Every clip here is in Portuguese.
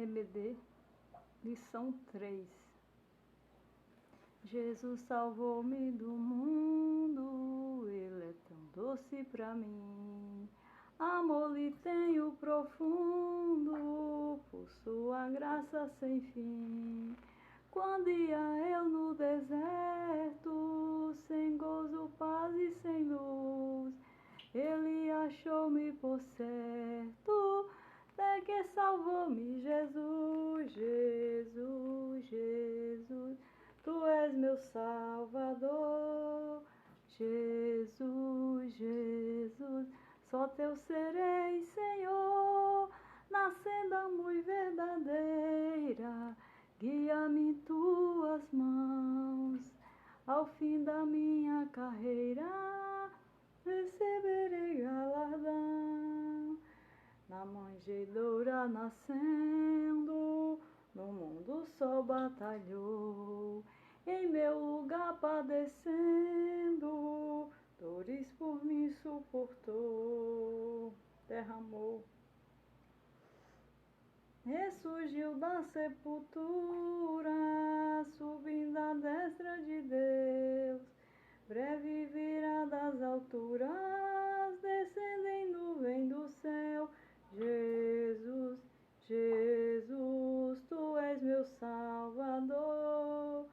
EBD, lição 3. Jesus salvou-me do mundo, Ele é tão doce pra mim. Amor lhe tenho profundo, por sua graça sem fim. Quando ia eu no deserto, sem gozo, paz e sem luz, Ele achou-me por certo, até que salvou-me. Jesus, Jesus, Jesus, Tu és meu Salvador. Jesus, Jesus, só Teu serei, Senhor, na senda muito verdadeira. Guia-me em Tuas mãos, ao fim da minha carreira receberei galardão. Na manjedoura nascendo, no mundo o sol batalhou, em meu lugar padecendo, dores por mim suportou, derramou. Ressurgiu da sepultura, subindo à destra de Deus, breve virá das alturas, descendo em nuvem do céu. Jesus, Jesus, Tu és meu Salvador.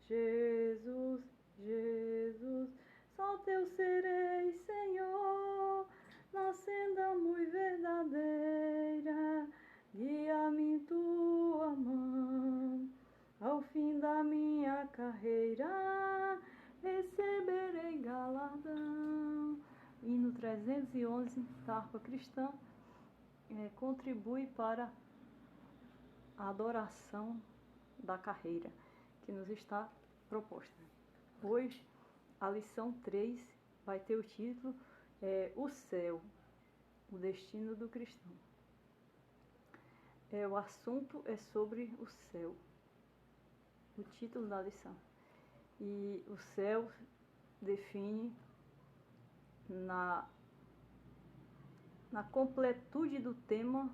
Jesus, Jesus, só Teu serei, Senhor, na senda muito verdadeira. Guia-me em Tua mão, ao fim da minha carreira receberei galardão. Hino 311 da harpa cristã contribui para a adoração da carreira que nos está proposta. Hoje, a lição 3 vai ter o título O Céu, o Destino do Cristão. O assunto é sobre o céu, o título da lição. E o céu define na completude do tema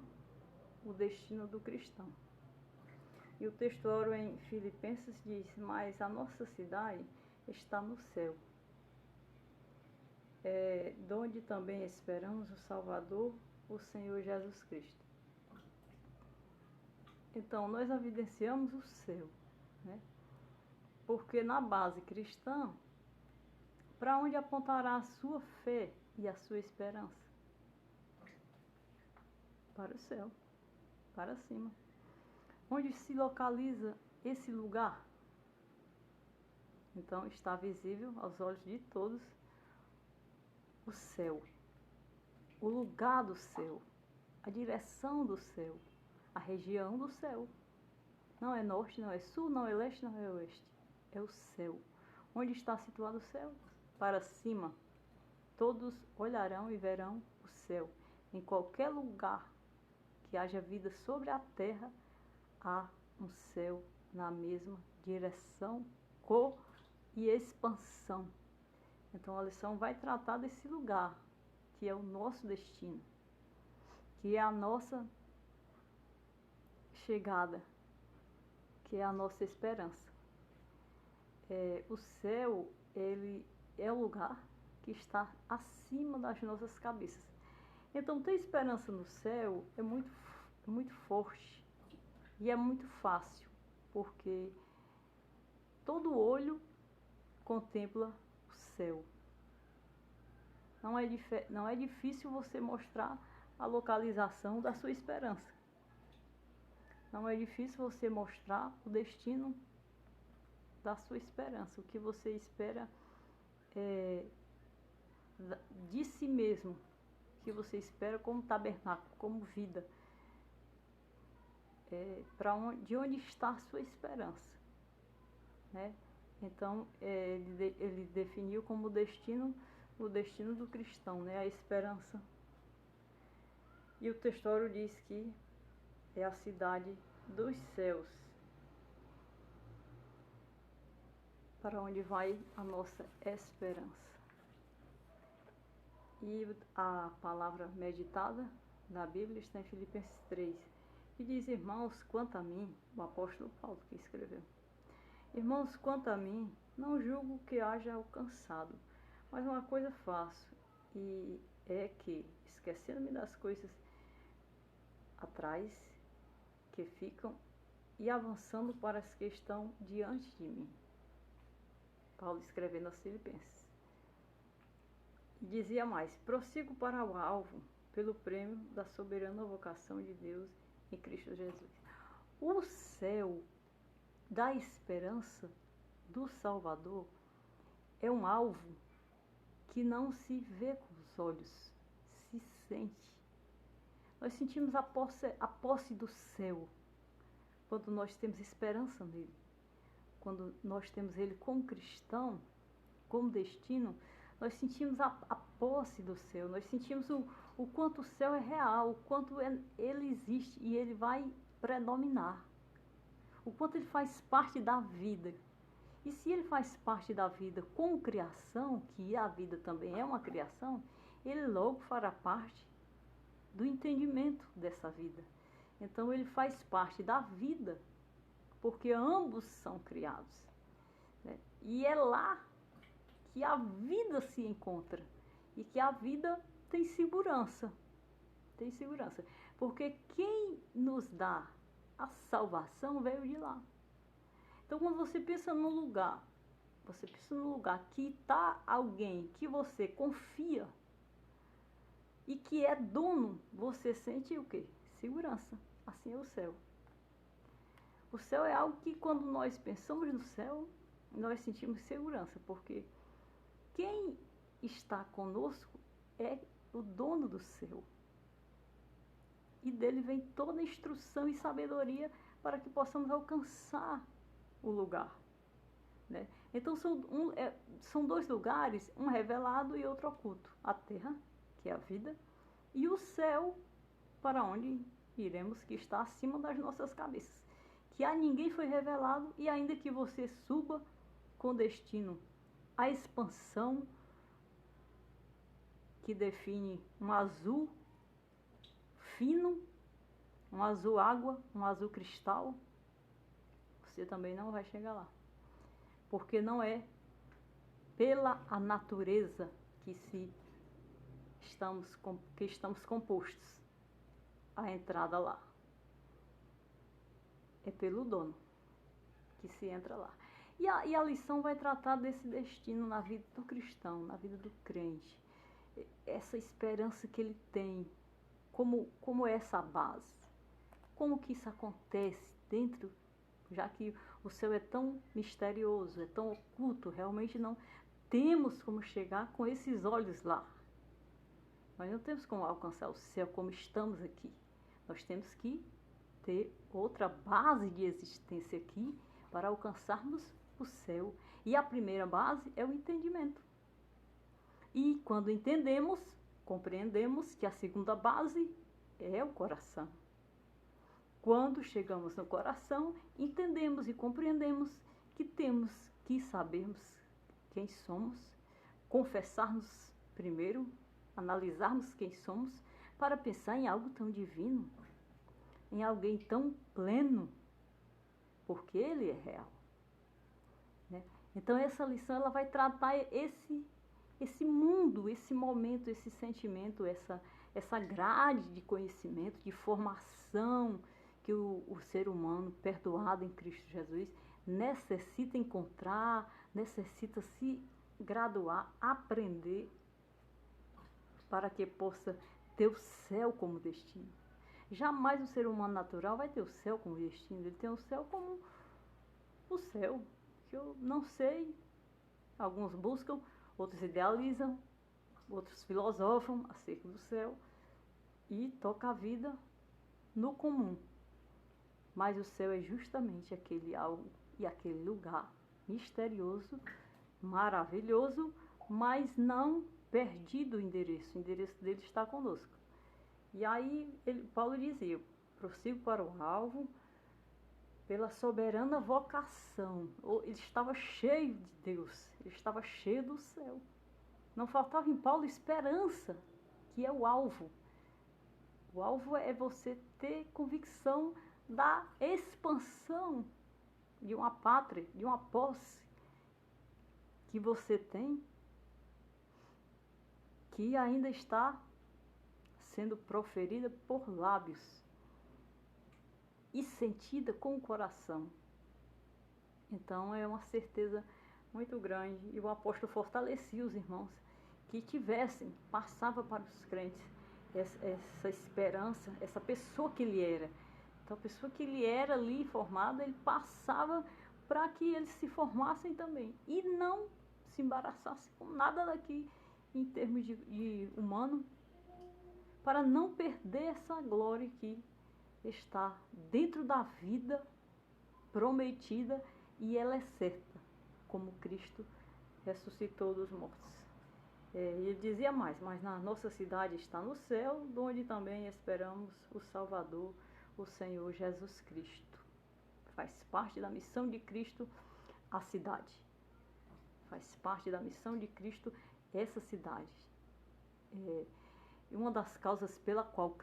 o destino do cristão. E o textuário em Filipenses diz: mas a nossa cidade está no céu, donde também esperamos o Salvador, o Senhor Jesus Cristo. Então, nós evidenciamos o céu, né? Porque na base cristã, para onde apontará a sua fé e a sua esperança? Para o céu, para cima. Onde se localiza esse lugar? Então, está visível aos olhos de todos o céu, o lugar do céu, a direção do céu, a região do céu. Não é norte, não é sul, não é leste, não é oeste. É o céu. Onde está situado o céu? Para cima. Todos olharão e verão o céu. Em qualquer lugar que haja vida sobre a terra, há um céu na mesma direção, cor e expansão. Então a lição vai tratar desse lugar, que é o nosso destino, que é a nossa chegada, que é a nossa esperança. O céu, ele é o lugar que está acima das nossas cabeças. Então, ter esperança no céu é muito forte e é muito fácil, porque todo olho contempla o céu. Não é difícil você mostrar a localização da sua esperança. Não é difícil você mostrar o destino da sua esperança, o que você espera de si mesmo, o que você espera como tabernáculo, como vida. De onde está a sua esperança, né? Então, ele definiu como o destino do cristão, né? A esperança. E o textório diz que é a cidade dos céus, para onde vai a nossa esperança. E a palavra meditada da Bíblia está em Filipenses 3, E diz: irmãos, quanto a mim, o apóstolo Paulo que escreveu, irmãos, quanto a mim, não julgo que haja alcançado, mas uma coisa faço, e é que, esquecendo-me das coisas atrás, que ficam, e avançando para as que estão diante de mim. Paulo escrevendo aos Filipenses. E dizia mais: prossigo para o alvo, pelo prêmio da soberana vocação de Deus em Cristo Jesus. O céu da esperança do Salvador é um alvo que não se vê com os olhos, se sente. Nós sentimos a posse do céu quando nós temos esperança nele. Quando nós temos ele como cristão, como destino, nós sentimos a posse do céu, nós sentimos o quanto o céu é real, o quanto ele existe e ele vai predominar, o quanto ele faz parte da vida. E se ele faz parte da vida como criação, que a vida também é uma criação, ele logo fará parte do entendimento dessa vida. Então ele faz parte da vida, porque ambos são criados, né? E é lá que a vida se encontra e que a vida tem segurança. Tem segurança. Porque quem nos dá a salvação veio de lá. Então, quando você pensa num lugar, que está alguém que você confia e que é dono, você sente o quê? Segurança. Assim é o céu. O céu é algo que, quando nós pensamos no céu, nós sentimos segurança, porque quem está conosco é o dono do céu. E dele vem toda a instrução e sabedoria para que possamos alcançar o lugar, né? Então são dois lugares, um revelado e outro oculto. A terra, que é a vida, e o céu, para onde iremos, que está acima das nossas cabeças. Que a ninguém foi revelado, e ainda que você suba com destino à expansão, que define um azul fino, um azul água, um azul cristal, você também não vai chegar lá. Porque não é pela a natureza que estamos compostos a entrada lá. É pelo dono que se entra lá. E a lição vai tratar desse destino na vida do cristão, na vida do crente. Essa esperança que ele tem, como é essa base. Como que isso acontece dentro, já que o céu é tão misterioso, é tão oculto, realmente não temos como chegar com esses olhos lá. Nós não temos como alcançar o céu como estamos aqui. Nós temos que ter outra base de existência aqui para alcançarmos o céu. E a primeira base é o entendimento. E quando entendemos, compreendemos que a segunda base é o coração. Quando chegamos no coração, entendemos e compreendemos que temos que sabermos quem somos, confessarmos primeiro, analisarmos quem somos, para pensar em algo tão divino, em alguém tão pleno, porque ele é real, né? Então essa lição ela vai tratar esse mundo, esse momento, esse sentimento, essa grade de conhecimento, de formação que o ser humano perdoado em Cristo Jesus necessita encontrar, necessita se graduar, aprender para que possa ter o céu como destino. Jamais o ser humano natural vai ter o céu como destino, ele tem o céu como o céu, que eu não sei, alguns buscam, outros idealizam, outros filosofam acerca do céu e toca a vida no comum. Mas o céu é justamente aquele algo e aquele lugar misterioso, maravilhoso, mas não perdido o endereço dele está conosco. E aí Paulo dizia: prossigo para o alvo pela soberana vocação. Ele estava cheio de Deus, ele estava cheio do céu. Não faltava em Paulo esperança, que é o alvo. O alvo é você ter convicção da expansão de uma pátria, de uma posse que você tem, que ainda está sendo proferida por lábios e sentida com o coração. Então é uma certeza muito grande, e o apóstolo fortalecia os irmãos que tivessem, passava para os crentes essa esperança, essa pessoa que ele era. Então a pessoa que ele era ali formada, ele passava para que eles se formassem também e não se embaraçassem com nada daqui em termos de humano, para não perder essa glória que está dentro da vida prometida, e ela é certa, como Cristo ressuscitou dos mortos. Ele dizia mais, mas na nossa cidade está no céu, de onde também esperamos o Salvador, o Senhor Jesus Cristo. Faz parte da missão de Cristo a cidade. Faz parte da missão de Cristo essa cidade. E uma das causas pela qual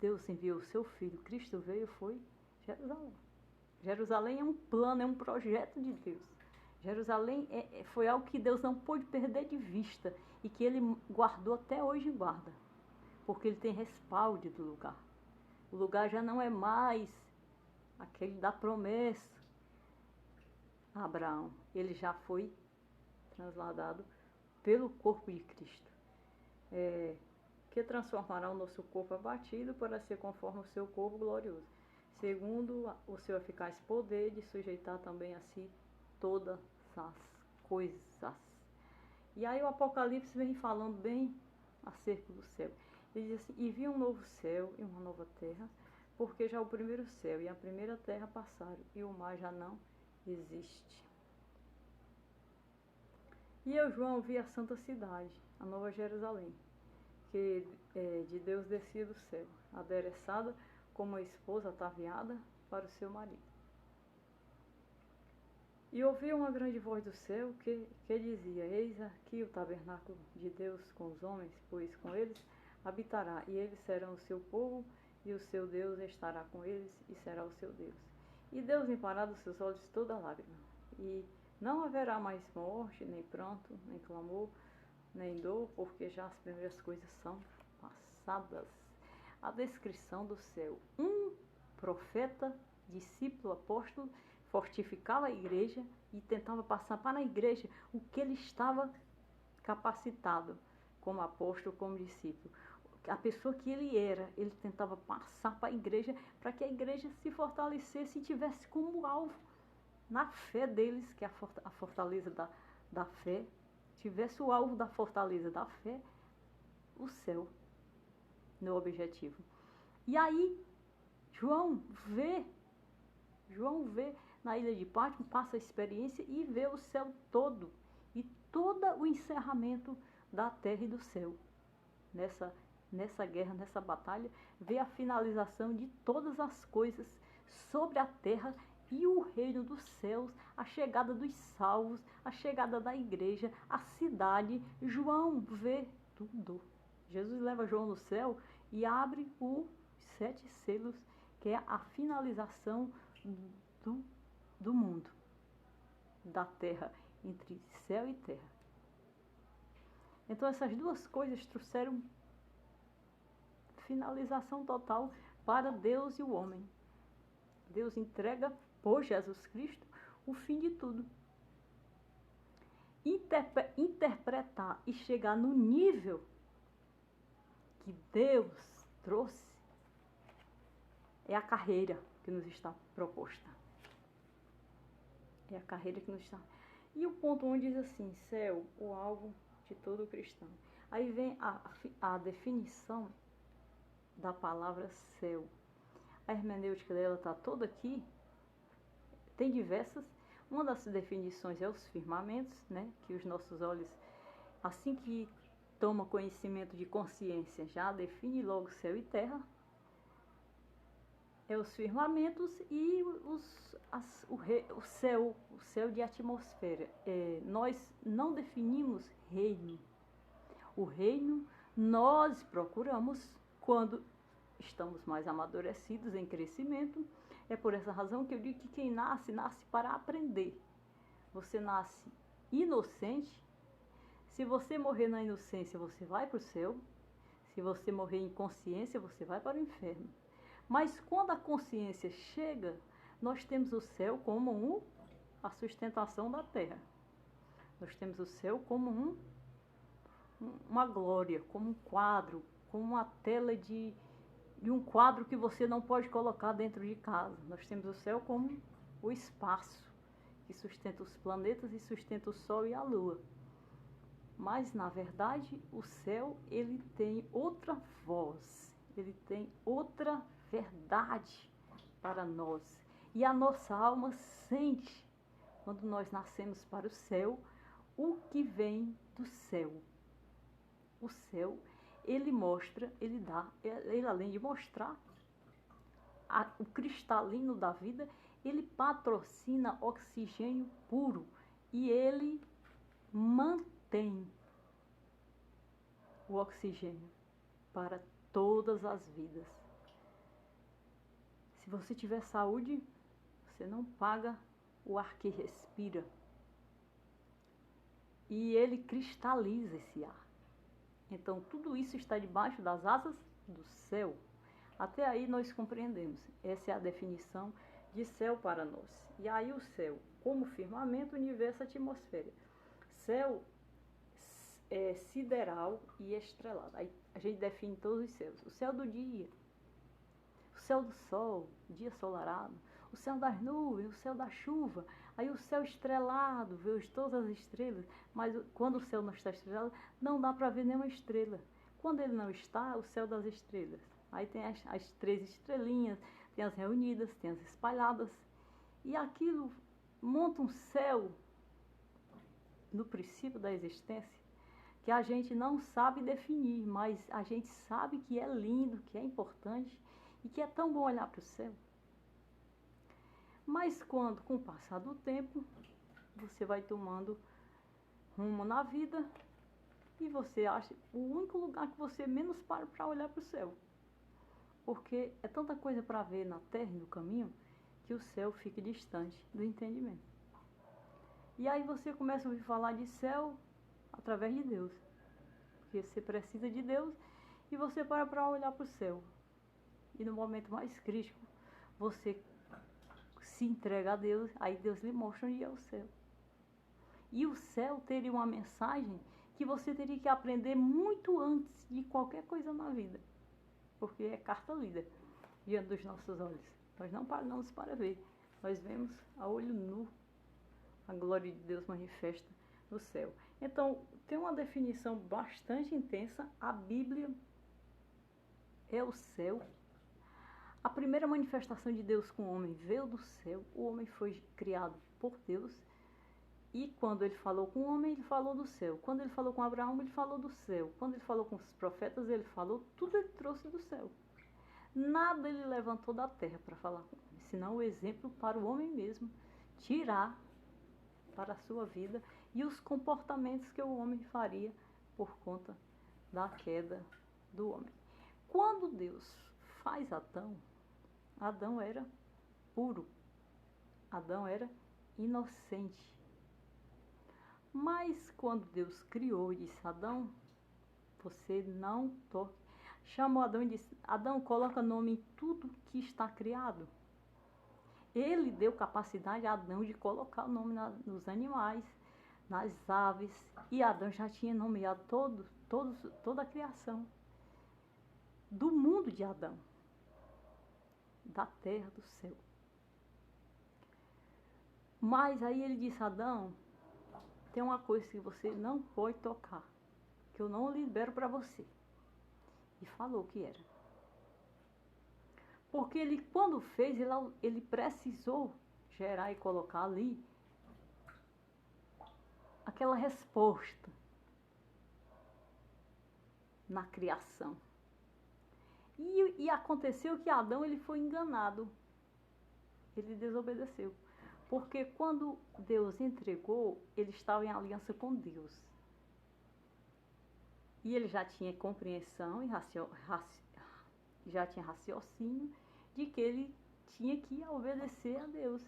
Deus enviou o seu Filho, Cristo veio, foi Jerusalém. Jerusalém é um plano, é um projeto de Deus. Jerusalém foi algo que Deus não pôde perder de vista e que Ele guardou até hoje e guarda, porque Ele tem respaldo do lugar. O lugar já não é mais aquele da promessa a Abraão. Ele já foi transladado pelo corpo de Cristo, que transformará o nosso corpo abatido para ser conforme o seu corpo glorioso, segundo o seu eficaz poder de sujeitar também a si todas as coisas. E aí o Apocalipse vem falando bem acerca do céu. Ele diz assim: e vi um novo céu e uma nova terra, porque já o primeiro céu e a primeira terra passaram, e o mar já não existe. E eu, João, vi a santa cidade, a nova Jerusalém, que de Deus descia do céu, adereçada como a esposa ataviada para o seu marido. E ouvi uma grande voz do céu que dizia: eis aqui o tabernáculo de Deus com os homens, pois com eles habitará, e eles serão o seu povo, e o seu Deus estará com eles, e será o seu Deus. E Deus limpará dos seus olhos toda lágrima, e não haverá mais morte, nem pranto, nem clamor, nem dor, porque já as primeiras coisas são passadas. A descrição do céu. Um profeta, discípulo, apóstolo, fortificava a igreja e tentava passar para a igreja o que ele estava capacitado como apóstolo, como discípulo. A pessoa que ele era, ele tentava passar para a igreja, para que a igreja se fortalecesse e tivesse como alvo, na fé deles, que é a fortaleza da fé, tivesse o alvo da fortaleza da fé, o céu, no objetivo. E aí, João vê na ilha de Patmos, passa a experiência e vê o céu todo, e todo o encerramento da terra e do céu. Nessa guerra, nessa batalha, vê a finalização de todas as coisas sobre a terra e o reino dos céus, a chegada dos salvos, a chegada da igreja, a cidade. João vê tudo. Jesus leva João no céu e abre os 7 selos, que é a finalização do mundo, da terra, entre céu e terra. Então essas duas coisas trouxeram finalização total para Deus e o homem. Deus entrega por Jesus Cristo o fim de tudo. Interpretar e chegar no nível que Deus trouxe é a carreira que nos está proposta. É a carreira que nos está... E o ponto 1 diz assim: céu, o alvo de todo cristão. Aí vem a definição da palavra céu. A hermenêutica dela está toda aqui. Tem diversas. Uma das definições é os firmamentos, né? Que os nossos olhos, assim que toma conhecimento de consciência, já define logo céu e terra. É os firmamentos e o céu de atmosfera. Nós não definimos reino. O reino nós procuramos quando estamos mais amadurecidos em crescimento. É por essa razão que eu digo que quem nasce, nasce para aprender. Você nasce inocente. Se você morrer na inocência, você vai para o céu. Se você morrer em consciência, você vai para o inferno. Mas quando a consciência chega, nós temos o céu como a sustentação da terra. Nós temos o céu como uma glória, como um quadro, como uma tela de um quadro que você não pode colocar dentro de casa. Nós temos o céu como o espaço, que sustenta os planetas e sustenta o Sol e a Lua. Mas, na verdade, o céu, ele tem outra voz, ele tem outra verdade para nós. E a nossa alma sente, quando nós nascemos para o céu, o que vem do céu. O céu, ele mostra, ele além de mostrar o cristalino da vida, ele patrocina oxigênio puro e ele mantém o oxigênio para todas as vidas. Se você tiver saúde, você não paga o ar que respira. E ele cristaliza esse ar. Então, tudo isso está debaixo das asas do céu. Até aí nós compreendemos. Essa é a definição de céu para nós. E aí o céu, como firmamento, universo, atmosfera. Céu é sideral e estrelado. Aí a gente define todos os céus. O céu do dia, o céu do sol, dia ensolarado, o céu das nuvens, o céu da chuva. Aí o céu estrelado, vê todas as estrelas. Mas quando o céu não está estrelado, não dá para ver nenhuma estrela. Quando ele não está, o céu das estrelas. Aí tem as 3 estrelinhas, tem as reunidas, tem as espalhadas. E aquilo monta um céu no princípio da existência que a gente não sabe definir, mas a gente sabe que é lindo, que é importante e que é tão bom olhar para o céu. Mas quando, com o passar do tempo, você vai tomando rumo na vida e você acha o único lugar que você menos para olhar para o céu. Porque é tanta coisa para ver na terra e no caminho que o céu fica distante do entendimento. E aí você começa a ouvir falar de céu através de Deus. Porque você precisa de Deus e você para olhar para o céu. E no momento mais crítico, você se entrega a Deus, aí Deus lhe mostra onde é o céu. E o céu teria uma mensagem que você teria que aprender muito antes de qualquer coisa na vida. Porque é carta lida diante dos nossos olhos. Nós não pagamos para ver. Nós vemos a olho nu a glória de Deus manifesta no céu. Então, tem uma definição bastante intensa. A Bíblia é o céu. A primeira manifestação de Deus com o homem veio do céu. O homem foi criado por Deus. E quando ele falou com o homem, ele falou do céu. Quando ele falou com Abraão, ele falou do céu. Quando ele falou com os profetas, ele falou, tudo ele trouxe do céu. Nada ele levantou da terra para falar com o homem, senão o exemplo para o homem mesmo tirar para a sua vida e os comportamentos que o homem faria por conta da queda do homem. Quando Deus faz Adão, Adão era puro, Adão era inocente. Mas quando Deus criou e disse, Adão, você não toque. Chamou Adão e disse, Adão, coloca nome em tudo que está criado. Ele deu capacidade a Adão de colocar o nome nos animais, nas aves. E Adão já tinha nomeado toda a criação. Do mundo de Adão. Da terra, do céu. Mas aí ele disse, Adão, tem uma coisa que você não pode tocar, que eu não libero para você. E falou o que era. Porque ele, quando fez, ele precisou gerar e colocar ali aquela resposta na criação. E aconteceu que Adão ele foi enganado. Ele desobedeceu. Porque quando Deus entregou, ele estava em aliança com Deus. E ele já tinha compreensão e já tinha raciocínio de que ele tinha que obedecer a Deus.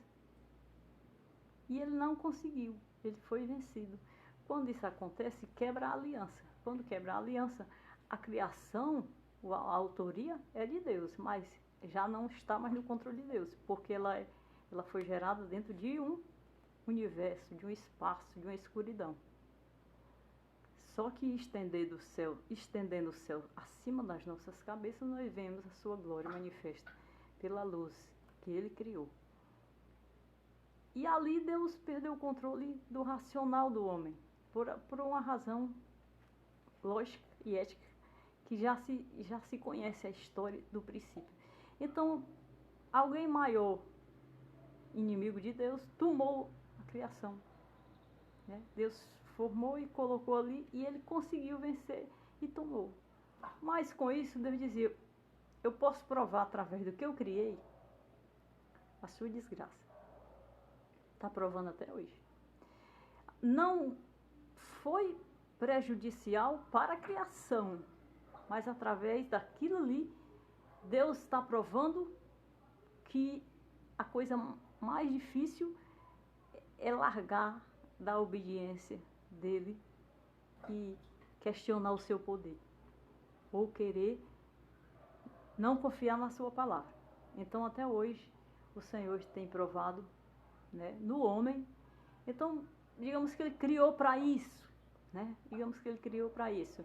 E ele não conseguiu, ele foi vencido. Quando isso acontece, quebra a aliança. Quando quebra a aliança, a criação, a autoria é de Deus, mas já não está mais no controle de Deus, porque ela foi gerada dentro de um universo, de um espaço, de uma escuridão. Só que estendendo o céu acima das nossas cabeças, nós vemos a sua glória manifesta pela luz que ele criou. E ali Deus perdeu o controle do racional do homem, por uma razão lógica e ética, que já se conhece a história do princípio. Então, alguém maior, inimigo de Deus, tomou a criação. Né? Deus formou e colocou ali, e ele conseguiu vencer e tomou. Mas com isso, Deus dizia, eu posso provar através do que eu criei a sua desgraça. Está provando até hoje. Não foi prejudicial para a criação, mas através daquilo ali, Deus está provando que a coisa mais difícil é largar da obediência dele e questionar o seu poder, ou querer não confiar na sua palavra. Então, até hoje, o Senhor tem provado, né, no homem. Então, digamos que ele criou para isso, né? Digamos que ele criou para isso.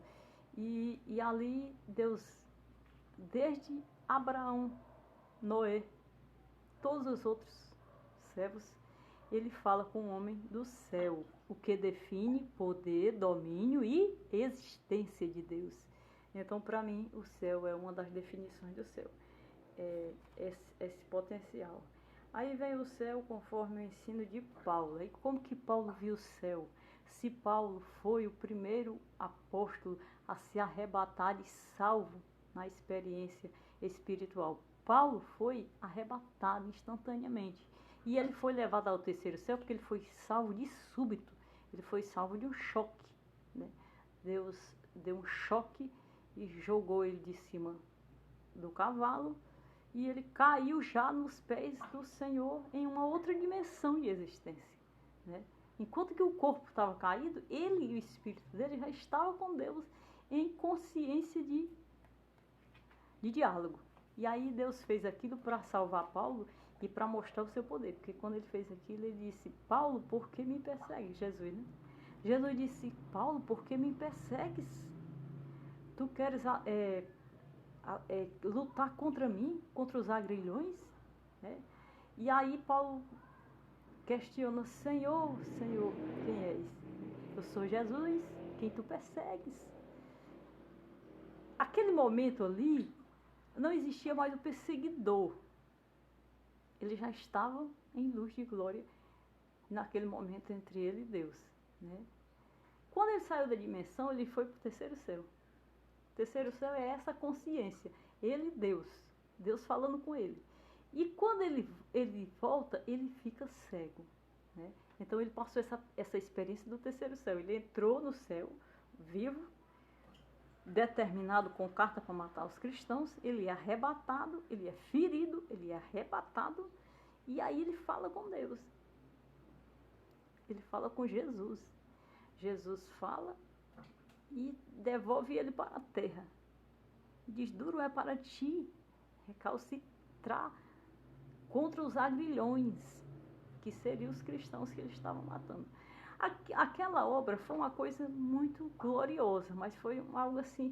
E ali, Deus, desde Abraão, Noé, todos os outros servos, ele fala com o homem do céu, o que define poder, domínio e existência de Deus. Então, para mim, o céu é uma das definições do céu. Esse potencial. Aí vem o céu conforme o ensino de Paulo. E como que Paulo viu o céu? Se Paulo foi o primeiro apóstolo a se arrebatar e salvo na experiência espiritual. Paulo foi arrebatado instantaneamente. E ele foi levado ao terceiro céu porque ele foi salvo de súbito. Ele foi salvo de um choque. Né? Deus deu um choque e jogou ele de cima do cavalo. E ele caiu já nos pés do Senhor em uma outra dimensão de existência. Né? Enquanto que o corpo estava caído, ele e o espírito dele já estavam com Deus em consciência de diálogo. E aí Deus fez aquilo para salvar Paulo e para mostrar o seu poder. Porque quando ele fez aquilo, ele disse, Paulo, por que me persegues? Jesus, né? Jesus disse, Paulo, por que me persegues? Tu queres lutar contra mim, contra os agrilhões? Né? E aí Paulo questiona, Senhor, Senhor, quem és? Eu sou Jesus, quem tu persegues? Aquele momento ali, não existia mais o perseguidor. Ele já estava em luz de glória naquele momento entre ele e Deus. Né? Quando ele saiu da dimensão, ele foi para o terceiro céu. O terceiro céu é essa consciência. Ele e Deus. Deus falando com ele. E quando ele volta, ele fica cego. Né? Então ele passou essa experiência do terceiro céu. Ele entrou no céu, vivo, determinado com carta para matar os cristãos, ele é arrebatado, ele é ferido, ele é arrebatado, e aí ele fala com Deus. Ele fala com Jesus. Jesus fala e devolve ele para a terra. Diz, duro é para ti recalcitrar contra os agrilhões, que seriam os cristãos que eles estavam matando. Aquela obra foi uma coisa muito gloriosa, mas foi algo assim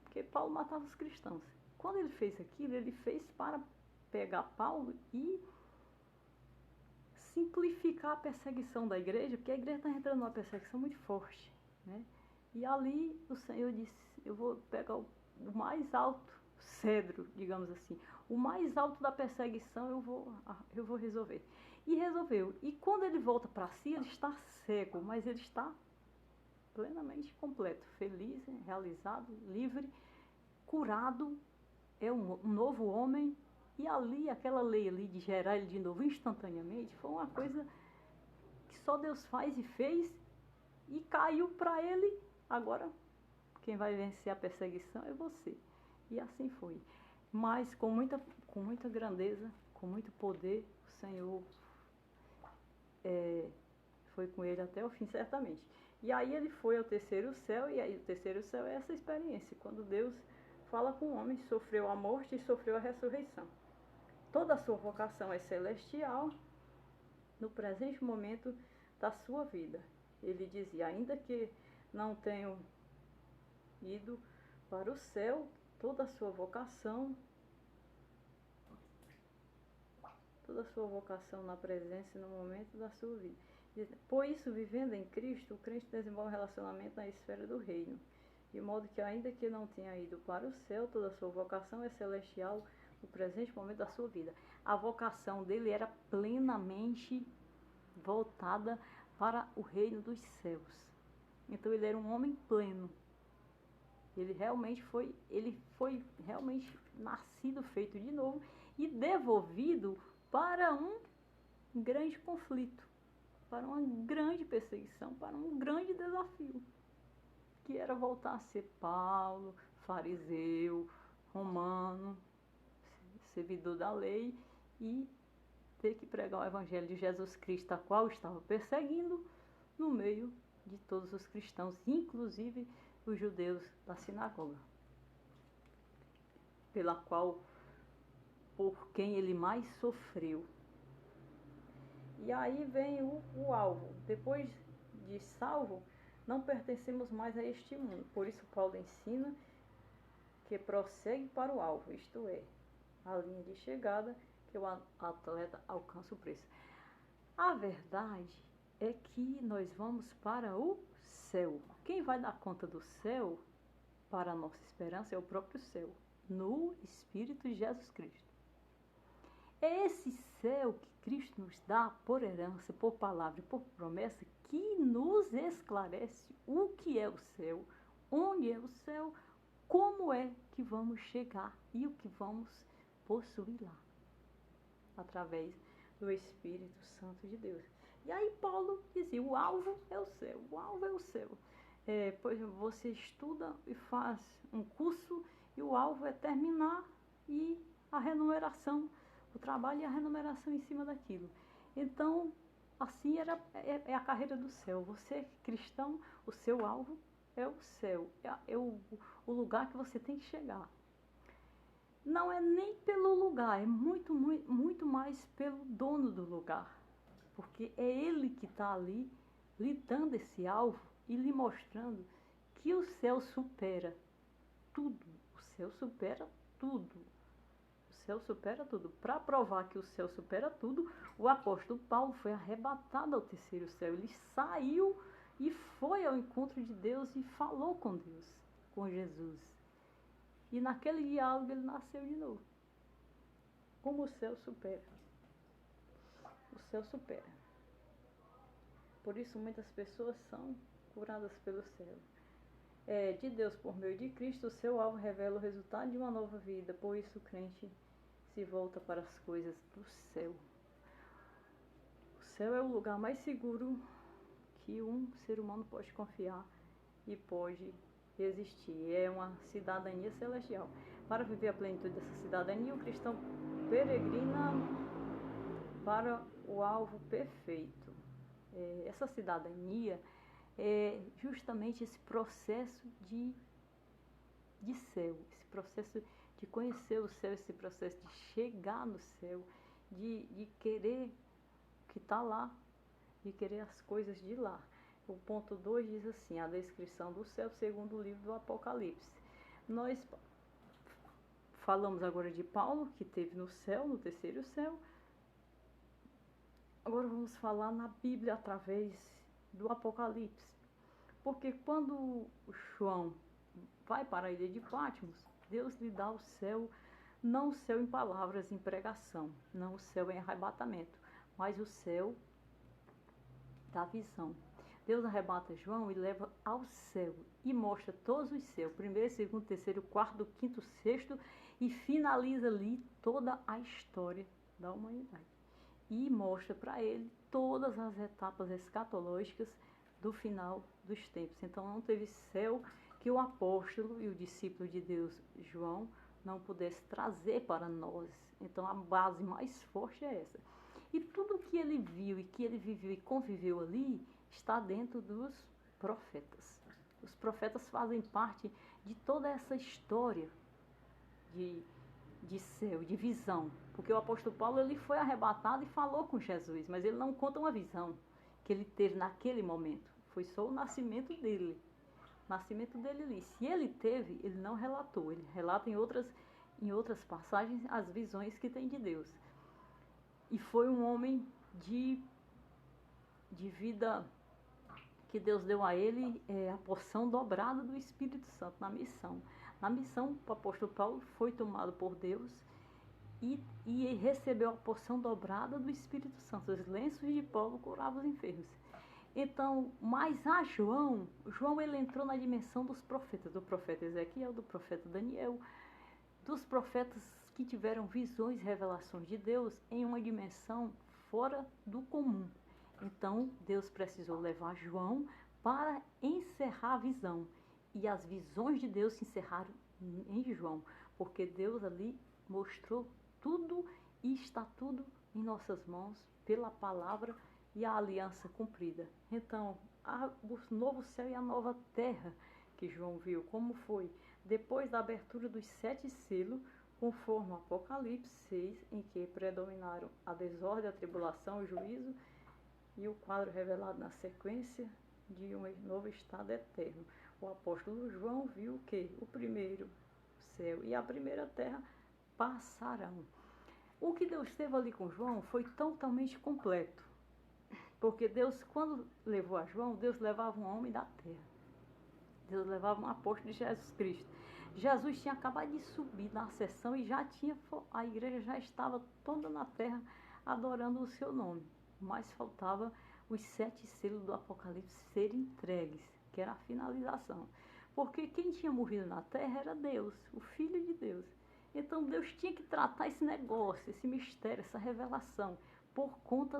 porque Paulo matava os cristãos. Quando ele fez aquilo, ele fez para pegar Paulo e simplificar a perseguição da igreja, porque a igreja está entrando numa perseguição muito forte. Né? E ali o Senhor disse, eu vou pegar o mais alto cedro, digamos assim, o mais alto da perseguição eu vou resolver. E resolveu. E quando ele volta para si, ele está cego, mas ele está plenamente completo, feliz, realizado, livre, curado, é um novo homem. E ali, aquela lei ali de gerar ele de novo instantaneamente, foi uma coisa que só Deus faz e fez, e caiu para ele. Agora, quem vai vencer a perseguição é você. E assim foi. Mas com muita grandeza, com muito poder, o Senhor foi com ele até o fim, certamente. E aí ele foi ao terceiro céu, e aí o terceiro céu é essa experiência, quando Deus fala com o homem, sofreu a morte e sofreu a ressurreição. Toda a sua vocação é celestial no presente momento da sua vida. Ele dizia, ainda que não tenho ido para o céu, toda a sua vocação na presença e no momento da sua vida. Por isso, vivendo em Cristo, o crente desenvolve um relacionamento na esfera do reino, de modo que, ainda que não tenha ido para o céu, toda a sua vocação é celestial no presente momento da sua vida. A vocação dele era plenamente voltada para o reino dos céus. Então ele era um homem pleno. Ele foi realmente nascido, feito de novo e devolvido para um grande conflito, para uma grande perseguição, para um grande desafio, que era voltar a ser Paulo, fariseu, romano, servidor da lei, e ter que pregar o evangelho de Jesus Cristo, a qual estava perseguindo, no meio de todos os cristãos, inclusive os judeus da sinagoga, por quem ele mais sofreu. E aí vem o alvo. Depois de salvo, não pertencemos mais a este mundo. Por isso Paulo ensina que prossegue para o alvo, isto é, a linha de chegada, que o atleta alcança o preço. A verdade é que nós vamos para o céu. Quem vai dar conta do céu para a nossa esperança é o próprio céu, no Espírito de Jesus Cristo. É esse céu que Cristo nos dá por herança, por palavra e por promessa, que nos esclarece o que é o céu, onde é o céu, como é que vamos chegar e o que vamos possuir lá, através do Espírito Santo de Deus. E aí Paulo dizia, o alvo é o céu, o alvo é o céu. Pois você estuda e faz um curso e o alvo é terminar e a remuneração, o trabalho e a remuneração em cima daquilo. Então, assim é a carreira do céu. Você, cristão, o seu alvo é o céu, é o lugar que você tem que chegar. Não é nem pelo lugar, é muito mais pelo dono do lugar. Porque é ele que está ali, lhe dando esse alvo e lhe mostrando que o céu supera tudo. O céu supera tudo. O céu supera tudo. Para provar que o céu supera tudo, o apóstolo Paulo foi arrebatado ao terceiro céu. Ele saiu e foi ao encontro de Deus e falou com Deus, com Jesus. E naquele diálogo ele nasceu de novo. Como o céu supera. O céu supera. Por isso muitas pessoas são curadas pelo céu. De Deus por meio de Cristo, o seu alvo revela o resultado de uma nova vida. Por isso o crente se volta para as coisas do céu. O céu é o lugar mais seguro que um ser humano pode confiar e pode existir. É uma cidadania celestial. Para viver a plenitude dessa cidadania, o cristão peregrina para o alvo perfeito. Essa cidadania é justamente esse processo de céu, esse processo de conhecer o céu, esse processo de chegar no céu, de querer o que está lá, de querer as coisas de lá. O ponto 2 diz assim, a descrição do céu segundo o livro do Apocalipse. Nós falamos agora de Paulo, que esteve no céu, no terceiro céu. Agora vamos falar na Bíblia através do Apocalipse. Porque quando o João vai para a ilha de Patmos, Deus lhe dá o céu, não o céu em palavras, em pregação, não o céu em arrebatamento, mas o céu da visão. Deus arrebata João e leva ao céu e mostra todos os céus, primeiro, segundo, terceiro, quarto, quinto, sexto, e finaliza ali toda a história da humanidade. E mostra para ele todas as etapas escatológicas do final dos tempos. Então não teve céu que o apóstolo e o discípulo de Deus, João, não pudesse trazer para nós. Então a base mais forte é essa. E tudo que ele viu e que ele viveu e conviveu ali está dentro dos profetas. Os profetas fazem parte de toda essa história de céu, de visão. Porque o apóstolo Paulo ele foi arrebatado e falou com Jesus, mas ele não conta uma visão que ele teve naquele momento. Foi só o nascimento dele. O nascimento dele ali. Se ele teve, ele não relatou. Ele relata em outras passagens as visões que tem de Deus. E foi um homem de vida que Deus deu a ele a porção dobrada do Espírito Santo na missão. Na missão, o apóstolo Paulo foi tomado por Deus e recebeu a porção dobrada do Espírito Santo. Os lenços de Paulo curavam os enfermos. Então, mas a João ele entrou na dimensão dos profetas, do profeta Ezequiel, do profeta Daniel, dos profetas que tiveram visões e revelações de Deus em uma dimensão fora do comum. Então, Deus precisou levar João para encerrar a visão. E as visões de Deus se encerraram em João, porque Deus ali mostrou tudo e está tudo em nossas mãos pela palavra e a aliança cumprida. Então, o novo céu e a nova terra que João viu, como foi? Depois da abertura dos 7 selos, conforme o Apocalipse 6, em que predominaram a desordem, a tribulação, o juízo e o quadro revelado na sequência de um novo estado eterno. O apóstolo João viu que o primeiro céu e a primeira terra passarão. O que Deus teve ali com João foi totalmente completo. Porque Deus, quando levou a João, Deus levava um homem da terra. Deus levava um apóstolo de Jesus Cristo. Jesus tinha acabado de subir na ascensão e a igreja já estava toda na terra adorando o seu nome. Mas faltava os 7 selos do Apocalipse serem entregues, que era a finalização. Porque quem tinha morrido na terra era Deus, o Filho de Deus. Então Deus tinha que tratar esse negócio, esse mistério, essa revelação, por conta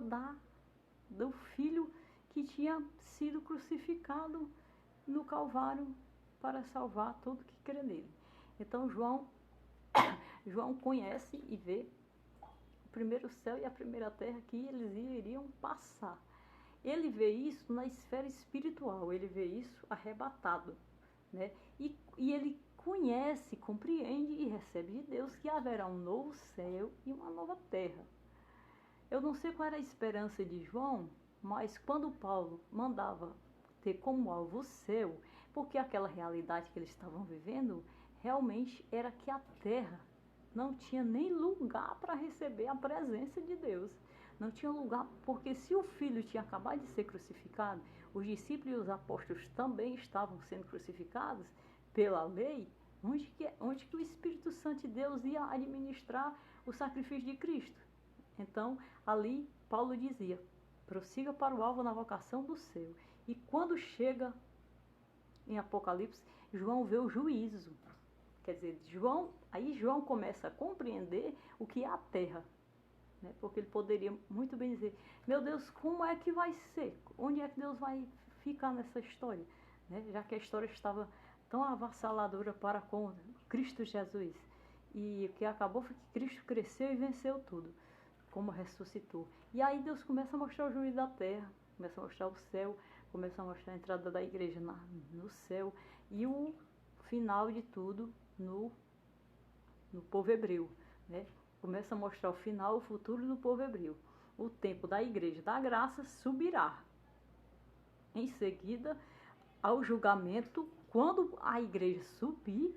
do Filho que tinha sido crucificado no Calvário para salvar todo que crê nele. Então João conhece e vê o primeiro céu e a primeira terra que eles iriam passar. Ele vê isso na esfera espiritual, ele vê isso arrebatado, né? E ele conhece, compreende e recebe de Deus que haverá um novo céu e uma nova terra. Eu não sei qual era a esperança de João, mas quando Paulo mandava ter como alvo o céu, porque aquela realidade que eles estavam vivendo realmente era que a terra não tinha nem lugar para receber a presença de Deus. Não tinha lugar, porque se o Filho tinha acabado de ser crucificado, os discípulos e os apóstolos também estavam sendo crucificados pela lei, onde que o Espírito Santo de Deus ia administrar o sacrifício de Cristo? Então, ali, Paulo dizia, prossiga para o alvo na vocação do céu. E quando chega em Apocalipse, João vê o juízo. Quer dizer, João começa a compreender o que é a terra. Né? Porque ele poderia muito bem dizer, meu Deus, como é que vai ser? Onde é que Deus vai ficar nessa história? Né? Já que a história estava tão avassaladora para com Cristo Jesus. E o que acabou foi que Cristo cresceu e venceu tudo, como ressuscitou. E aí Deus começa a mostrar o juízo da terra, começa a mostrar o céu, começa a mostrar a entrada da igreja no céu e o final de tudo no povo hebreu, né? Começa a mostrar o final, o futuro do povo hebreu. O tempo da igreja da graça subirá. Em seguida, ao julgamento, quando a igreja subir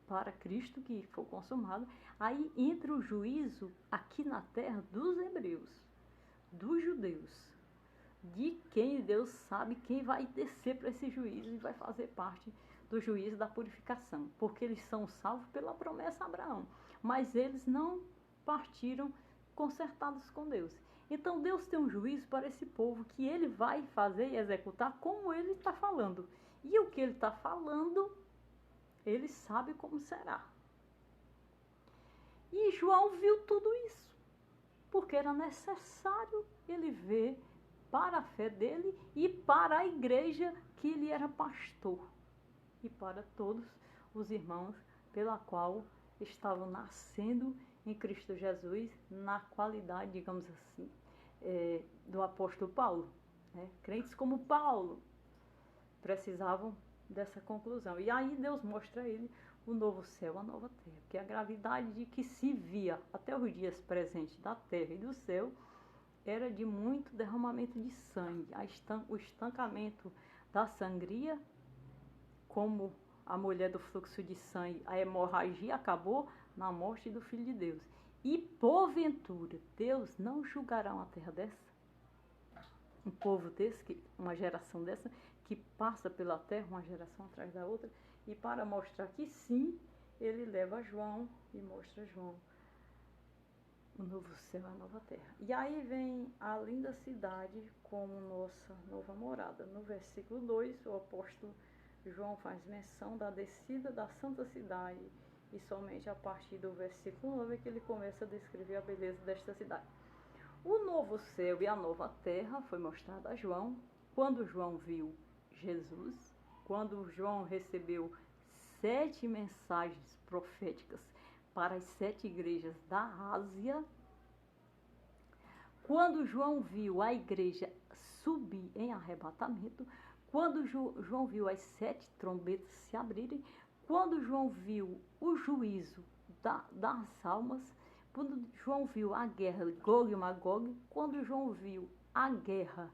para Cristo, que for consumado, aí entra o juízo aqui na terra dos hebreus, dos judeus, de quem Deus sabe quem vai descer para esse juízo e vai fazer parte do juízo da purificação, porque eles são salvos pela promessa a Abraão, mas eles não partiram consertados com Deus. Então Deus tem um juízo para esse povo que ele vai fazer e executar como ele está falando. E o que ele está falando, ele sabe como será. E João viu tudo isso, porque era necessário ele ver para a fé dele e para a igreja que ele era pastor. E para todos os irmãos pela qual estavam nascendo em Cristo Jesus na qualidade, digamos assim, do apóstolo Paulo. Né? Crentes como Paulo precisavam dessa conclusão. E aí Deus mostra a ele o novo céu, a nova terra. Porque a gravidade de que se via até os dias presentes da terra e do céu era de muito derramamento de sangue. O estancamento da sangria, como a mulher do fluxo de sangue, a hemorragia acabou na morte do Filho de Deus. E porventura, Deus não julgará uma terra dessa? Um povo desse, uma geração dessa, que passa pela terra, uma geração atrás da outra, e para mostrar que sim, ele leva João e mostra a João o novo céu e a nova terra. E aí vem a linda cidade como nossa nova morada. No versículo 2, o apóstolo João faz menção da descida da santa cidade, e somente a partir do versículo 9 é que ele começa a descrever a beleza desta cidade. O novo céu e a nova terra foi mostrado a João quando João viu Jesus, quando João recebeu 7 mensagens proféticas para as 7 igrejas da Ásia, quando João viu a igreja subir em arrebatamento, quando João viu as 7 trombetas se abrirem, quando João viu o juízo das almas, quando João viu a guerra de Gog e Magog, quando João viu a guerra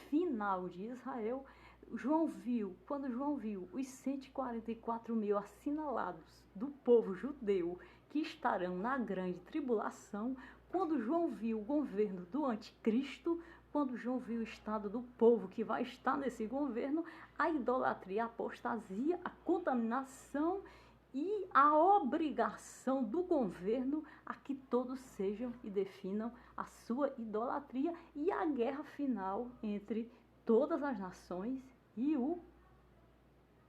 final de Israel, quando João viu os 144.000 assinalados do povo judeu que estarão na grande tribulação, quando João viu o governo do anticristo, quando João viu o estado do povo que vai estar nesse governo, a idolatria, a apostasia, a contaminação e a obrigação do governo a que todos sejam e definam a sua idolatria e a guerra final entre todas as nações e o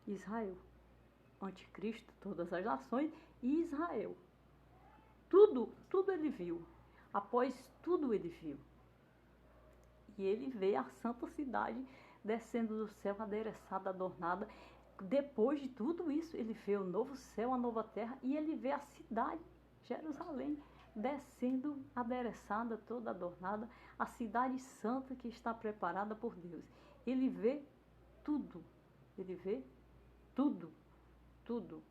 Israel. Anticristo, todas as nações e Israel. Tudo ele viu. Após tudo ele viu. E ele vê a santa cidade descendo do céu, adereçada, adornada. Depois de tudo isso, ele vê o novo céu, a nova terra, e ele vê a cidade, Jerusalém, descendo, adereçada, toda adornada, a cidade santa que está preparada por Deus. Ele vê tudo, tudo.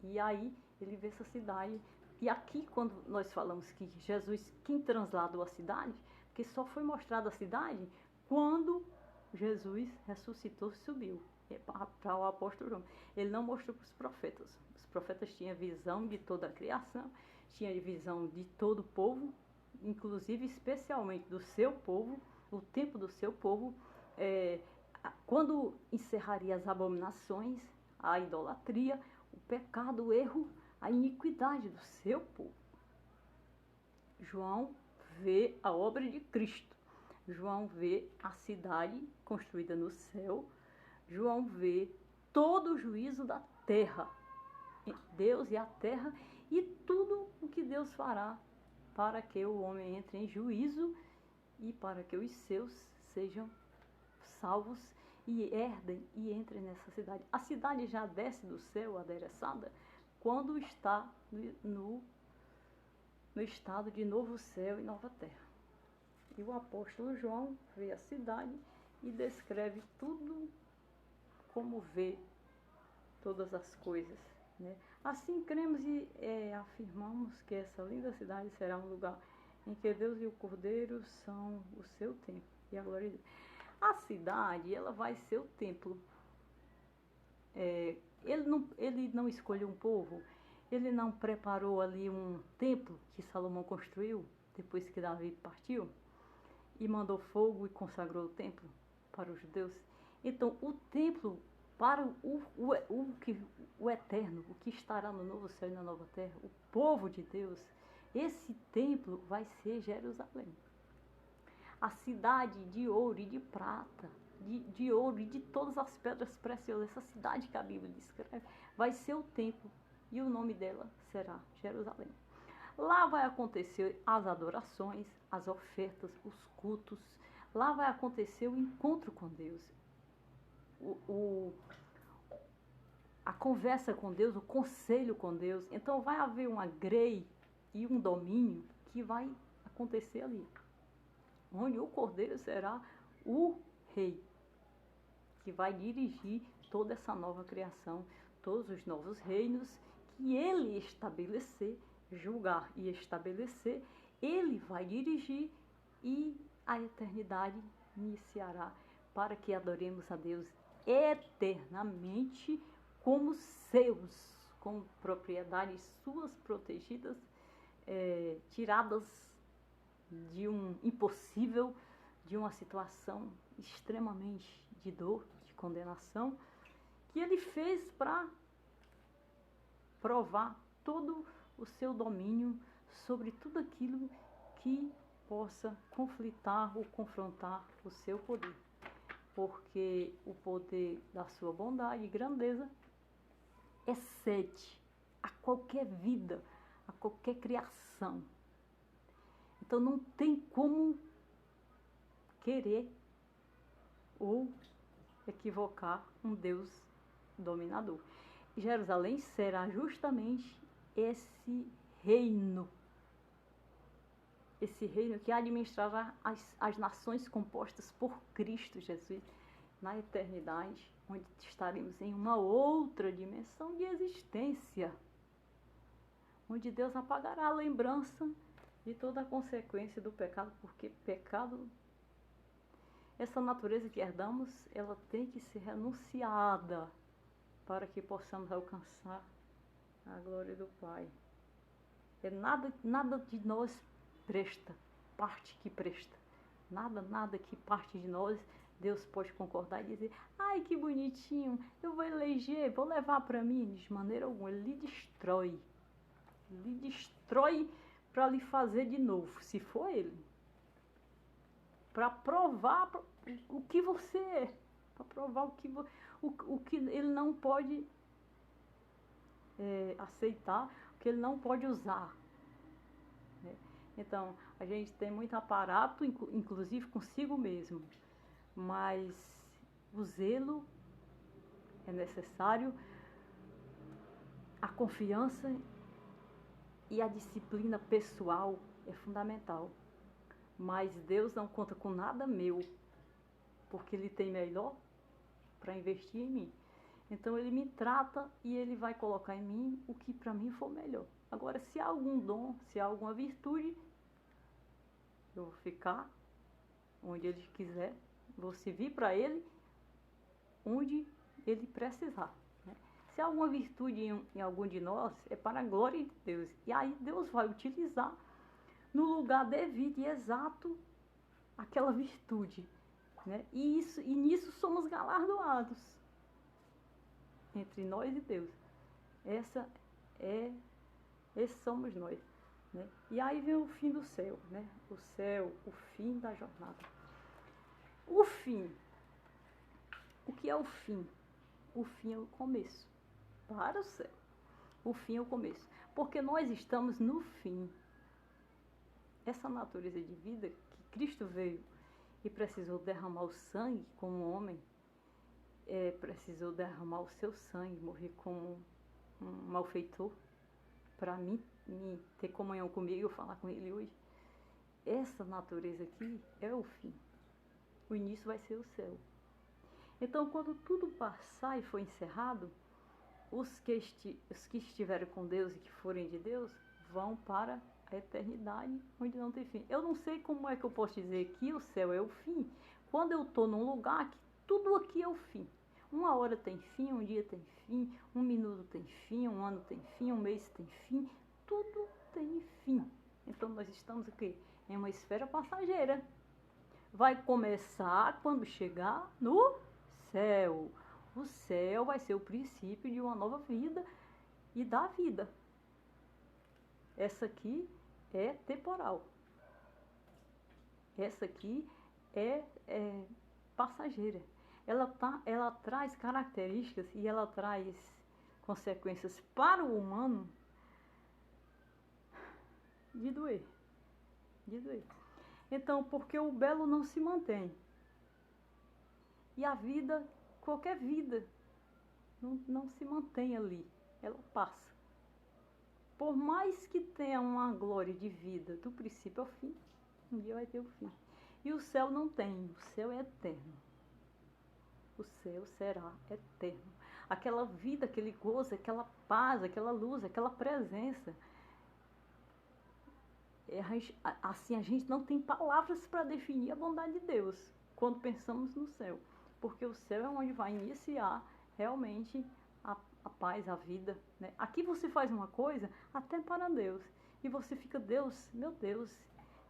E aí ele vê essa cidade. E aqui, quando nós falamos que Jesus, quem transladou a cidade, porque só foi mostrada a cidade quando Jesus ressuscitou e subiu para o apóstolo João. Ele não mostrou para os profetas. Os profetas tinham visão de toda a criação, tinham visão de todo o povo, inclusive especialmente do seu povo, o tempo do seu povo, quando encerraria as abominações, a idolatria, o pecado, o erro, a iniquidade do seu povo. João vê a obra de Cristo. João vê a cidade construída no céu. João vê todo o juízo da terra. Deus e a terra e tudo o que Deus fará para que o homem entre em juízo e para que os seus sejam salvos e herdem e entrem nessa cidade. A cidade já desce do céu adereçada quando está no estado de novo céu e nova terra. E o apóstolo João vê a cidade e descreve tudo como vê todas as coisas. Né? Assim cremos e afirmamos que essa linda cidade será um lugar em que Deus e o Cordeiro são o seu templo e a glória de Deus. A cidade, ela vai ser o templo. Ele não escolheu um povo, ele não preparou ali um templo que Salomão construiu depois que Davi partiu e mandou fogo e consagrou o templo para os judeus. Então, o templo para o eterno, o que estará no novo céu e na nova terra, o povo de Deus, esse templo vai ser Jerusalém. A cidade de ouro e de prata, de ouro e de todas as pedras preciosas, essa cidade que a Bíblia descreve, vai ser o templo e o nome dela será Jerusalém. Lá vai acontecer as adorações, as ofertas, os cultos, lá vai acontecer o encontro com Deus. a conversa com Deus, o conselho com Deus. Então vai haver uma grei e um domínio que vai acontecer ali, onde o Cordeiro será o rei, que vai dirigir toda essa nova criação, todos os novos reinos que ele estabelecer, julgar e estabelecer, ele vai dirigir e a eternidade iniciará para que adoremos a Deus eternamente como seus, com propriedades suas protegidas, tiradas de um impossível, de uma situação extremamente de dor, de condenação, que ele fez para provar todo o seu domínio sobre tudo aquilo que possa conflitar ou confrontar o seu poder. Porque o poder da sua bondade e grandeza excede a qualquer vida, a qualquer criação. Então não tem como querer ou equivocar um Deus dominador. Jerusalém será justamente esse reino que administrará as nações compostas por Cristo Jesus na eternidade, onde estaremos em uma outra dimensão de existência, onde Deus apagará a lembrança de toda a consequência do pecado, porque pecado, essa natureza que herdamos, ela tem que ser renunciada para que possamos alcançar a glória do Pai. Nada de nós presta, parte que presta. Nada que parte de nós, Deus pode concordar e dizer: ai, que bonitinho, eu vou eleger, vou levar para mim. De maneira alguma, ele lhe destrói para lhe fazer de novo, se for ele. Para provar o que você é, para provar o que ele não pode aceitar, o que ele não pode usar. Então, a gente tem muito aparato, inclusive consigo mesmo, mas o zelo é necessário, a confiança e a disciplina pessoal é fundamental. Mas Deus não conta com nada meu, porque Ele tem melhor para investir em mim. Então Ele me trata e Ele vai colocar em mim o que para mim for melhor. Agora, se há algum dom, se há alguma virtude, eu vou ficar onde Ele quiser, vou servir para Ele onde Ele precisar. Né? Se há alguma virtude em algum de nós, é para a glória de Deus. E aí Deus vai utilizar no lugar devido e exato aquela virtude. Né? E nisso somos galardoados entre nós e Deus. Esses somos nós. Né? E aí vem o fim do céu, né? O céu, o fim da jornada. O fim. O que é o fim? O fim é o começo. Para o céu. O fim é o começo. Porque nós estamos no fim. Essa natureza de vida que Cristo veio e precisou derramar o sangue como homem, precisou derramar o seu sangue, morrer como um malfeitor, para mim ter comunhão comigo e eu falar com ele hoje. Essa natureza aqui é o fim. O início vai ser o céu. Então, quando tudo passar e for encerrado, os que estiverem com Deus e que forem de Deus, vão para a eternidade, onde não tem fim. Eu não sei como é que eu posso dizer que o céu é o fim, quando eu estou num lugar que tudo aqui é o fim. Uma hora tem fim, um dia tem fim, um minuto tem fim, um ano tem fim, um mês tem fim, tudo tem fim. Então nós estamos aqui em uma esfera passageira. Vai começar quando chegar no céu. O céu vai ser o princípio de uma nova vida e da vida. Essa aqui é temporal. Essa aqui é passageira. Ela traz características e ela traz consequências para o humano de doer. Então, porque o belo não se mantém. E a vida, qualquer vida, não se mantém ali, ela passa. Por mais que tenha uma glória de vida do princípio ao fim, um dia vai ter o fim. E o céu não tem, o céu é eterno. O céu será eterno. Aquela vida, aquele gozo, aquela paz, aquela luz, aquela presença. Assim, a gente não tem palavras para definir a bondade de Deus quando pensamos no céu. Porque o céu é onde vai iniciar realmente a paz, a vida. Né? Aqui você faz uma coisa até para Deus. E você fica, Deus, meu Deus,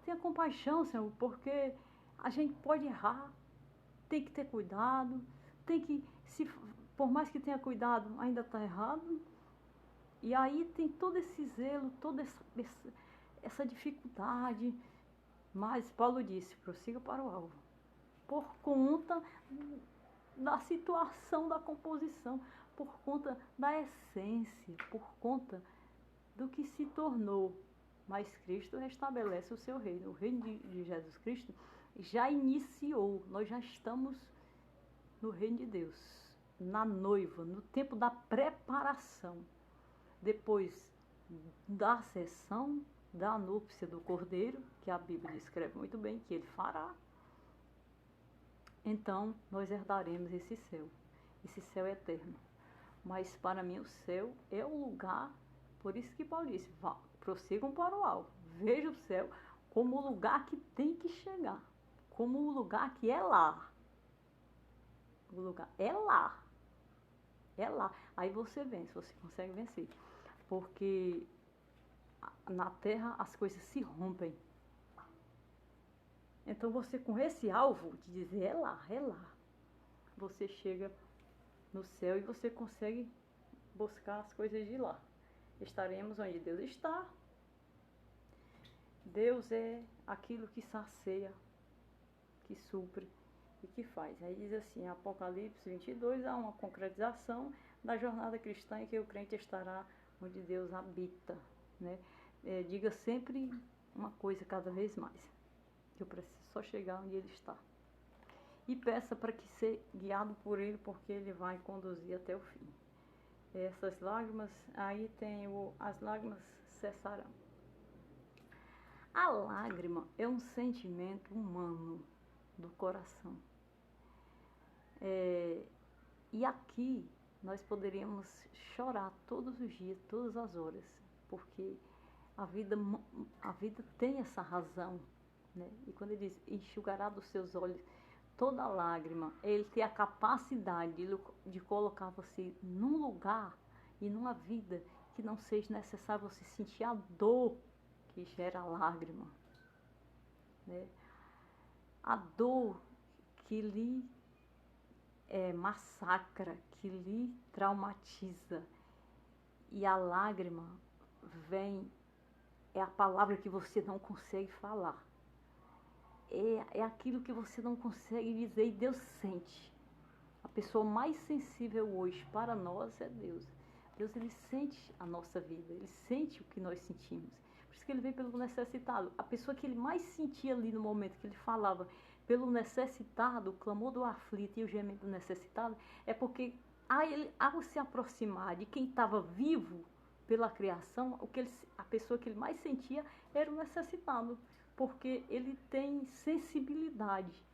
tenha compaixão, Senhor, porque a gente pode errar, tem que ter cuidado, tem que, por mais que tenha cuidado, ainda está errado. E aí tem todo esse zelo, toda essa dificuldade. Mas Paulo disse, prossiga para o alvo. Por conta da situação da composição, por conta da essência, por conta do que se tornou. Mas Cristo restabelece o seu reino. O reino de Jesus Cristo já iniciou. Nós já estamos no reino de Deus, na noiva, no tempo da preparação. Depois da sessão da núpcia do Cordeiro, que a Bíblia descreve muito bem, que ele fará. Então, nós herdaremos esse céu eterno. Mas para mim o céu é o lugar, por isso que Paulo disse, prossigam para o alvo. Veja o céu como o lugar que tem que chegar, como o lugar que é lá. O lugar é lá. É lá. Aí você vence, você consegue vencer. Porque na terra as coisas se rompem. Então você com esse alvo de dizer é lá, você chega no céu e você consegue buscar as coisas de lá. Estaremos onde Deus está. Deus é aquilo que sacia, que supre e que faz. Aí diz assim, Apocalipse 22, há uma concretização da jornada cristã em que o crente estará onde Deus habita. Né? Diga sempre uma coisa cada vez mais. Eu preciso só chegar onde Ele está. E peça para que ser guiado por Ele, porque Ele vai conduzir até o fim. Essas lágrimas, aí tem as lágrimas cessarão. A lágrima é um sentimento humano do coração. E aqui nós poderíamos chorar todos os dias, todas as horas, porque a vida tem essa razão. Né? E quando ele diz, enxugará dos seus olhos toda lágrima, ele tem a capacidade de colocar você num lugar e numa vida que não seja necessário você sentir a dor que gera a lágrima. Né? A dor que lhe massacra, que lhe traumatiza. E a lágrima é a palavra que você não consegue falar. É aquilo que você não consegue dizer e Deus sente. A pessoa mais sensível hoje para nós é Deus. Deus, Ele sente a nossa vida, Ele sente o que nós sentimos. Por isso que Ele vem pelo necessitado. A pessoa que Ele mais sentia ali no momento que Ele falava pelo necessitado, o clamor do aflito e o gemendo do necessitado, é porque ao se aproximar de quem estava vivo pela criação, a pessoa que Ele mais sentia era o necessitado. Porque ele tem sensibilidade,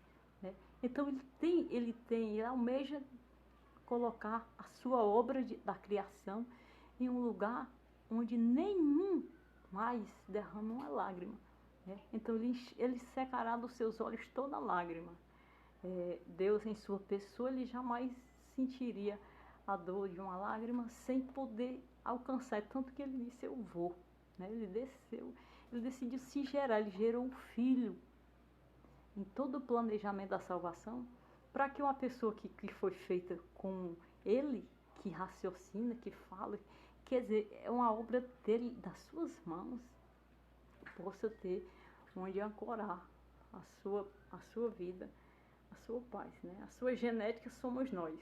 né? Então ele almeja colocar a sua obra da criação em um lugar onde nenhum mais derrama uma lágrima, né? Então ele secará dos seus olhos toda lágrima. Deus em sua pessoa, ele jamais sentiria a dor de uma lágrima sem poder alcançar, tanto que ele disse, eu vou, né? Ele desceu. Ele decidiu se gerar, ele gerou um filho em todo o planejamento da salvação, para que uma pessoa que foi feita com ele, que raciocina, que fala, quer dizer, é uma obra dele, das suas mãos, possa ter onde ancorar a sua vida, a sua paz. Né? A sua genética somos nós.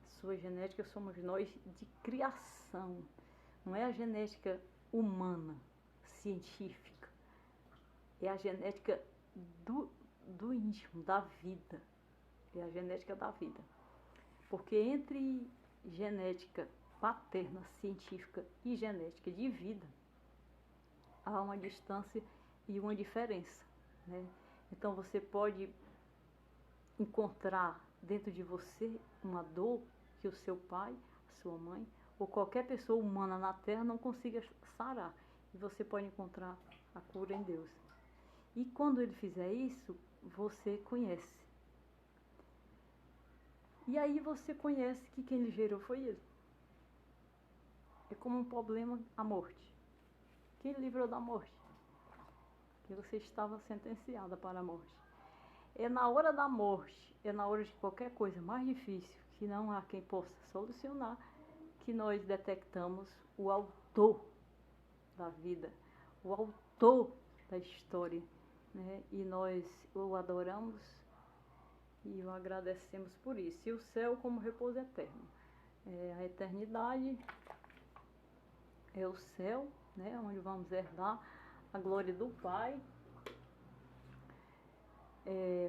A sua genética somos nós de criação, não é a genética humana, científica, é a genética do íntimo, da vida, é a genética da vida, porque entre genética paterna, científica e genética de vida, há uma distância e uma diferença, né? Então você pode encontrar dentro de você uma dor que o seu pai, a sua mãe ou qualquer pessoa humana na Terra não consiga sarar. E você pode encontrar a cura em Deus. E quando ele fizer isso, você conhece. E aí você conhece que quem lhe gerou foi ele. É como um problema a morte. Quem lhe livrou da morte? Que você estava sentenciada para a morte. É na hora da morte, é na hora de qualquer coisa mais difícil, que não há quem possa solucionar, que nós detectamos o autor da vida, o autor da história, né? E nós o adoramos e o agradecemos por isso. E o céu como repouso eterno. A eternidade é o céu, né? Onde vamos herdar a glória do Pai.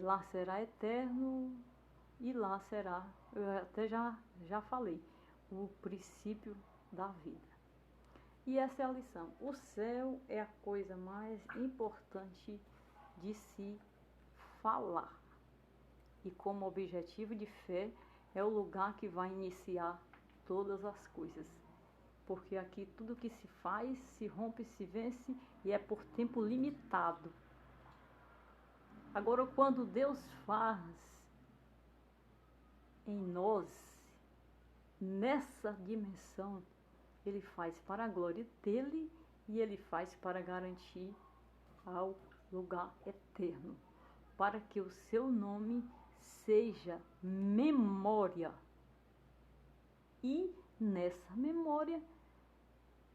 Lá será eterno e lá será, eu até já falei, o princípio da vida. E essa é a lição. O céu é a coisa mais importante de se falar. E como objetivo de fé, é o lugar que vai iniciar todas as coisas. Porque aqui tudo que se faz, se rompe, se vence e é por tempo limitado. Agora, quando Deus faz em nós, nessa dimensão, ele faz para a glória dele e ele faz para garantir ao lugar eterno, para que o seu nome seja memória. E nessa memória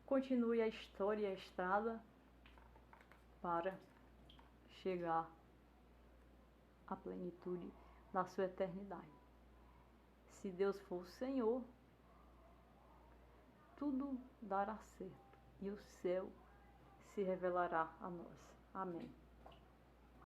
continue a história e a estrada para chegar à plenitude da sua eternidade. Se Deus for o Senhor, tudo dará certo e o céu se revelará a nós. Amém.